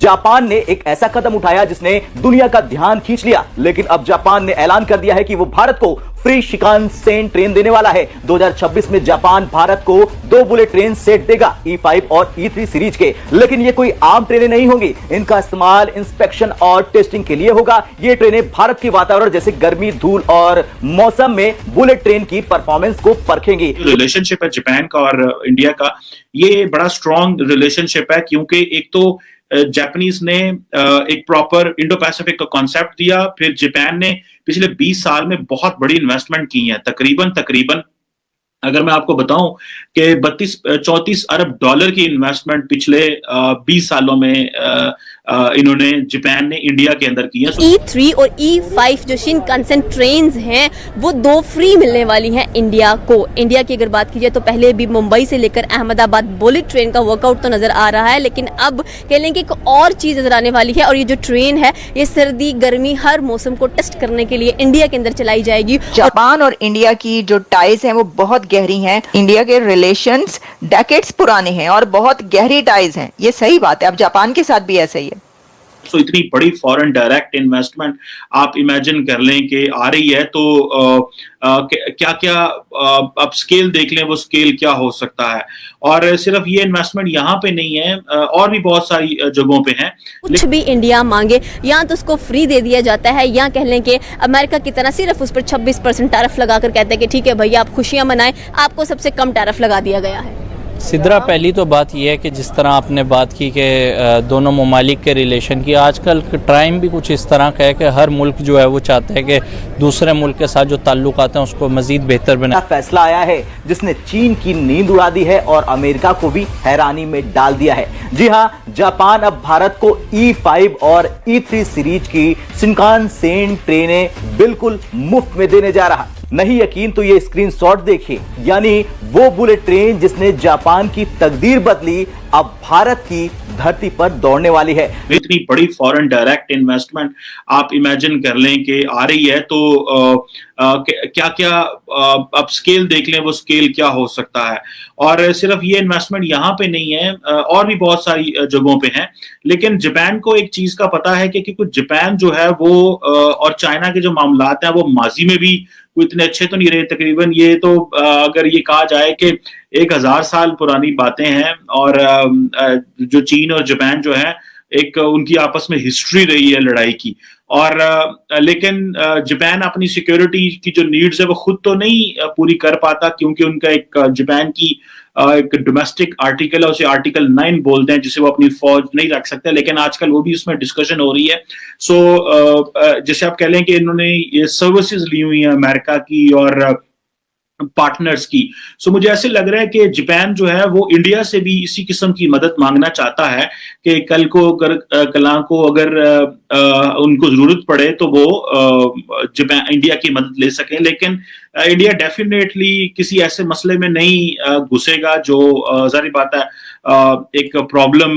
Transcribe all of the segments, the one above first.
Japan ने एक ऐसा कदम उठाया जिसने दुनिया का ध्यान खींच लिया, लेकिन अब जापान ने ऐलान कर दिया है कि वो भारत को फ्री शिकानसेन ट्रेन देने वाला है। 2026 में जापान भारत को 2 बुलेट ट्रेन सेट देगा, E5 और E3 सीरीज के। लेकिन ये कोई आम ट्रेनें नहीं होंगी, इनका इस्तेमाल इंस्पेक्शन और टेस्टिंग के लिए होगा। ये ट्रेनें भारत के वातावरण जैसे गर्मी, धूल और मौसम में बुलेट ट्रेन की परफॉर्मेंस को परखेंगी। रिलेशनशिप है जापान का और इंडिया का, ये बड़ा स्ट्रॉन्ग रिलेशनशिप है, क्योंकि एक तो जापानीज ने एक प्रॉपर इंडो पैसिफिक का कॉन्सेप्ट दिया, फिर जापान ने पिछले 20 साल में बहुत बड़ी इन्वेस्टमेंट की है। तकरीबन अगर मैं आपको बताऊं कि 34 अरब डॉलर की इन्वेस्टमेंट पिछले 20 सालों में इन्होंने जापान ने इंडिया के अंदर की है। E3 और E5 जो शिनकानसेन ट्रेन्स हैं वो 2 फ्री मिलने वाली हैं इंडिया को। इंडिया की अगर बात की जाए तो पहले भी मुंबई से लेकर अहमदाबाद बुलेट ट्रेन का वर्कआउट तो नजर आ रहा है, लेकिन अब कह लें कि एक और चीज नजर आने वाली है, और ये जो ट्रेन है ये सर्दी गर्मी हर मौसम को टेस्ट करने के लिए इंडिया के अंदर चलाई जाएगी। जापान और इंडिया की जो टाइज हैं वो बहुत गहरी हैं। इंडिया के रिलेशंस डेकेड्स पुराने हैं और बहुत गहरी टाइज हैं, ये सही बात है। अब जापान के साथ भी ऐसा ही है। तो इतनी बड़ी फॉरेन डायरेक्ट इन्वेस्टमेंट आप इमेजिन कर लें कि आ रही है, तो क्या क्या आप स्केल देख लें, वो स्केल क्या हो सकता है। और सिर्फ ये इन्वेस्टमेंट यहाँ पे नहीं है, और भी बहुत सारी जगहों पे हैं। कुछ भी इंडिया मांगे या तो उसको फ्री दे दिया जाता है, या कह लें कि अमेरिका की तरह सिर्फ उस पर 26% टैरिफ लगाकर कहते हैं कि ठीक है भैया आप खुशियां मनाएं, आपको सबसे कम टैरिफ लगा दिया गया है। सिद्रा, पहली तो बात यह है कि जिस तरह आपने बात की कि दोनों ममालिक के रिलेशन की, आजकल टाइम भी कुछ इस तरह का है कि हर मुल्क जो है वो चाहता है कि दूसरे मुल्क के साथ जो ताल्लुकात हैं उसको मजीद बेहतर बनाए। फैसला आया है जिसने चीन की नींद उड़ा दी है और अमेरिका को भी हैरानी में डाल दिया है। जी हां, जापान अब भारत को E5 और E3 सीरीज की शिनकानसेन ट्रेनें बिल्कुल मुफ्त में देने जा रहा। नहीं यकीन तो ये स्क्रीनशॉट देखिए, यानी वो बुलेट ट्रेन जिसने जापान की तकदीर बदली अब भारत की धरती पर दौड़ने वाली है। इतनी बड़ी फॉरेन डायरेक्ट इन्वेस्टमेंट आप इमेजिन कर लें कि आ रही है, तो क्या क्या आप स्केल देख लें, वो स्केल क्या हो सकता है। और सिर्फ ये इन्वेस्टमेंट यहाँ पे नहीं है, और भी बहुत सारी जगहों पे हैं। लेकिन जापान को एक चीज का पता है कि क्योंकि जापान जो है वो और चाइना के जो मामलात हैं वो माजी में भी कोई इतने अच्छे तो नहीं रहे। तकरीबन ये तो अगर ये कहा जाए कि 1000 साल पुरानी बातें हैं, और जो चीन और जापान जो है एक उनकी आपस में हिस्ट्री रही है लड़ाई की। और लेकिन जापान अपनी सिक्योरिटी की जो नीड्स है वो खुद तो नहीं पूरी कर पाता, क्योंकि उनका एक जापान की एक डोमेस्टिक आर्टिकल है, उसे आर्टिकल 9 बोलते हैं, जिसे वो अपनी फौज नहीं रख सकते। लेकिन आजकल वो भी उसमें डिस्कशन हो रही है। सो जैसे आप कह लें कि इन्होंने ये सर्विसेज ली हुई है अमेरिका की और पार्टनर्स की। सो मुझे ऐसे लग रहा है कि जापान जो है वो इंडिया से भी इसी किस्म की मदद मांगना चाहता है कि कल को अगर उनको जरूरत पड़े तो वो जापान इंडिया की मदद ले सकें। लेकिन इंडिया डेफिनेटली किसी ऐसे मसले में नहीं घुसेगा जो जाहिर बात है एक प्रॉब्लम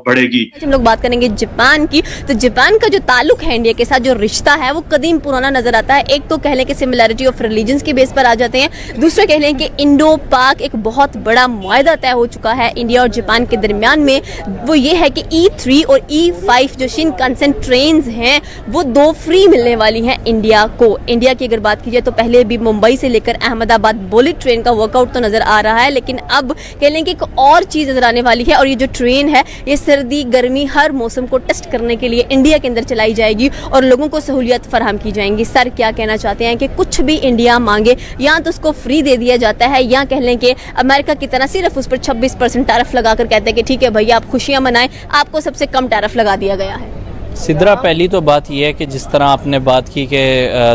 बढ़ेगी। हम लोग बात करेंगे जापान की, तो जापान का जो ताल्लुक है इंडिया के साथ, जो रिश्ता है वो कदीम पुराना नजर आता है। एक तो कह लें कि सिमिलैरिटी ऑफ रिलीजन्स के बेस पर आ जाते हैं, दूसरा कह लें कि इंडो पाक एक बहुत बड़ा मुआहदा तय हो चुका है इंडिया और जापान के दरमियान में। वो ये है कि E3 और E5 जो शिनकानसेन ट्रेन्स हैं वो 2 फ्री मिलने वाली हैं इंडिया को। इंडिया की अगर बात की जाए तो पहले भी मुंबई से लेकर अहमदाबाद बुलेट ट्रेन का वर्कआउट तो नजर आ रहा है, लेकिन अब कह लें कि एक और चीज नजर आने वाली है, और ये जो ट्रेन है ये सर्दी गर्मी हर मौसम को टेस्ट करने के लिए इंडिया के अंदर चलाई जाएगी और लोगों को सहूलियत फराहम की जाएंगी। सर क्या कहना चाहते हैं कि कुछ भी इंडिया मांगे या तो उसको फ्री दे दिया जाता है, या कह लें कि अमेरिका की तरह सिर्फ उस पर 26% टैरिफ लगाकर कहते हैं कि ठीक है भैया आप खुशियां मनाएं, आपको सबसे कम टैरिफ लगा दिया गया है। सिद्रा, पहली तो बात यह है कि जिस तरह आपने बात की कि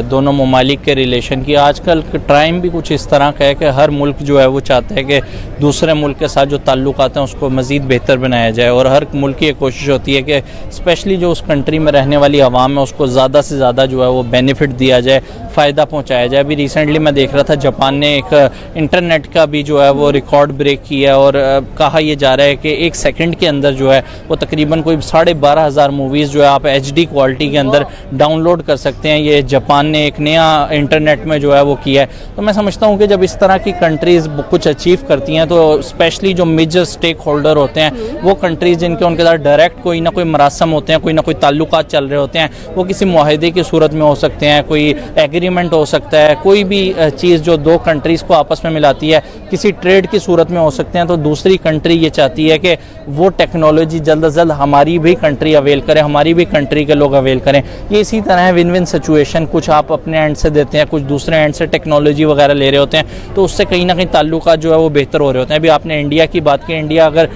दोनों ममालिक के रिलेशन की, आजकल टाइम भी कुछ इस तरह का है कि हर मुल्क जो है वो चाहता है कि दूसरे मुल्क के साथ जो ताल्लुकात हैं उसको मज़ीद बेहतर बनाया जाए। और हर मुल्क की एक कोशिश होती है कि स्पेशली जो उस कंट्री में रहने वाली आवाम है उसको ज़्यादा से ज़्यादा जो है वो बेनिफिट दिया जाए, फ़ायदा पहुँचाया जाए। अभी रिसेंटली मैं देख रहा था जापान ने एक इंटरनेट का भी जो है वो रिकॉर्ड ब्रेक किया, और कहा यह जा रहा है कि 1 सेकंड के अंदर जो है वो तकरीबन कोई 12,500 मूवीज़ जो है आप HD क्वालिटी के अंदर डाउनलोड कर सकते हैं। ये जापान ने एक नया इंटरनेट में जो है वो किया है। तो मैं समझता हूँ कि जब इस तरह की कंट्रीज़ कुछ अचीव करती हैं तो स्पेशली जो मेजर स्टेक होल्डर होते हैं, वो कंट्रीज़ जिनके उनके साथ डायरेक्ट कोई ना कोई मरासम होते हैं, कोई ना कोई ताल्लुकात चल रहे होते हैं, वो किसी मुआहदे की सूरत में हो सकते हैं, कोई एग्रीमेंट हो सकता है, कोई भी चीज़ जो दो कंट्रीज़ को आपस में मिलाती है किसी ट्रेड की सूरत में हो सकते हैं। तो दूसरी कंट्री ये चाहती है कि वो टेक्नोलॉजी जल्द अज जल्द हमारी भी कंट्री अवेल करें, हमारी भी कंट्री के लोग अवेल करें। ये इसी तरह है विन विन सिचुएशन, कुछ आप अपने एंड से देते हैं, कुछ दूसरे एंड से टेक्नोलॉजी वगैरह ले रहे होते हैं, तो उससे कहीं ना कहीं ताल्लुकात जो है वो बेहतर हो रहे होते हैं। अभी आपने इंडिया की बात की, इंडिया अगर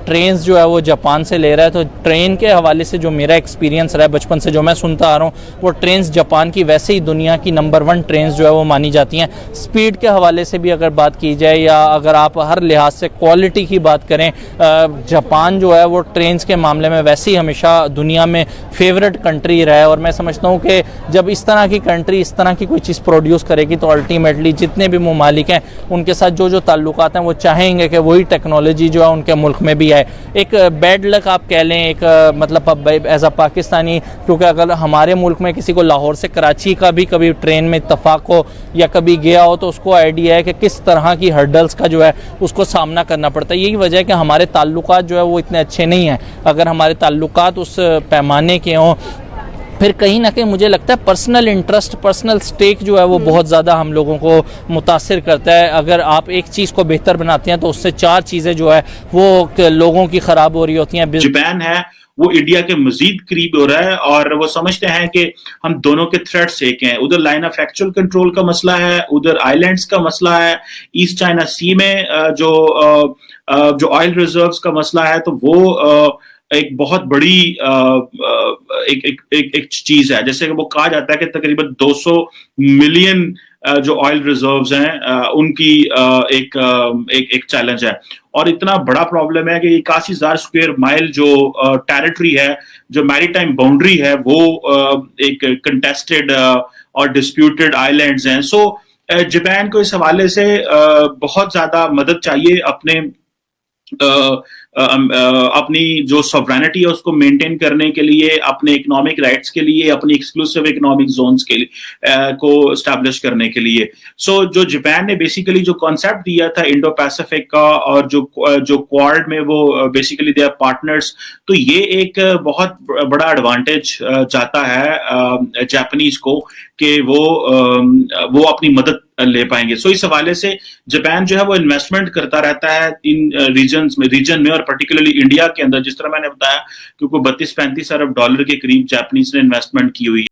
ट्रेन जो है वो जापान से ले रहा है, तो ट्रेन के हवाले से जो मेरा एक्सपीरियंस रहा है बचपन से जो मैं सुनता आ रहा हूँ, वो ट्रेन जापान की वैसे ही दुनिया की नंबर 1 ट्रेन जो है वो मानी जाती हैं। स्पीड के हवाले से भी अगर बात की जाए या अगर आप हर लिहाज से क्वालिटी की बात करें, जापान जो है वो ट्रेन के मामले में वैसे ही हमेशा दुनिया में फेवरेट कंट्री रहा है। और मैं समझता हूँ कि जब इस तरह की कंट्री इस तरह की कोई चीज़ प्रोड्यूस करेगी तो अल्टीमेटली जितने भी ममालिक हैं उनके साथ जो ताल्लुकात हैं वो चाहेंगे कि वही टेक्नोलॉजी जो है उनके मुल्क में भी आए। एक बैड लक आप कह लें, एक मतलब एज अ पाकिस्तानी, क्योंकि अगर हमारे मुल्क में किसी को लाहौर से कराची का भी कभी ट्रेन में इत्तफाक हो या कभी गया हो तो उसको आइडिया है कि किस तरह की हर्डल्स का जो है उसको सामना करना पड़ता है। यही वजह है कि हमारे ताल्लुकात जो है वो इतने अच्छे नहीं हैं। अगर हमारे ताल्लुकात उस पैमाने के हों, फिर कहीं ना कहीं मुझे लगता है पर्सनल इंटरेस्ट, पर्सनल स्टेक जो है वो बहुत ज़्यादा हम लोगों को मुतासिर करता है। अगर आप एक चीज़ को बेहतर बनाते हैं तो उससे 4 चीज़ें जो है वो लोगों की ख़राब हो रही होती हैं। जापान है वो इंडिया के मजीद करीब हो रहा है और वो समझते हैं कि हम दोनों के थ्रेट्स एक हैं। उधर लाइन ऑफ एक्चुअल कंट्रोल का मसला है, उधर आइलैंड्स का मसला है, ईस्ट चाइना सी में जो ऑयल रिजर्व्स का मसला है, तो वो एक बहुत बड़ी एक चीज है। जैसे कि वो कहा जाता है कि तकरीबन 200 मिलियन जो ऑयल रिजर्व्स हैं उनकी एक चैलेंज है। और इतना बड़ा प्रॉब्लम है कि 81,000 स्क्वायर माइल जो टेरिटरी है, जो मैरीटाइम बाउंड्री है, वो एक कंटेस्टेड और डिस्प्यूटेड आइलैंड्स हैं। सो जापान को इस हवाले से बहुत ज्यादा मदद चाहिए अपनी जो सॉवरेनिटी है उसको मेंटेन करने के लिए, अपने इकोनॉमिक राइट्स के लिए, अपनी एक्सक्लूसिव इकोनॉमिक जोन्स के लिए को स्टैब्लिश करने के लिए। सो जो जापान ने बेसिकली जो कॉन्सेप्ट दिया था इंडो पैसिफिक का, और जो क्वाड में वो बेसिकली दे आर पार्टनर्स, तो ये एक बहुत बड़ा एडवांटेज जाता है जापानीज को कि वो अपनी मदद ले पाएंगे। सो इस हवाले से जापान जो है वो इन्वेस्टमेंट करता रहता है इन रीजन में और पर्टिकुलरली इंडिया के अंदर। जिस तरह मैंने बताया कि 32-35 अरब डॉलर के करीब जापानीज ने इन्वेस्टमेंट की हुई है।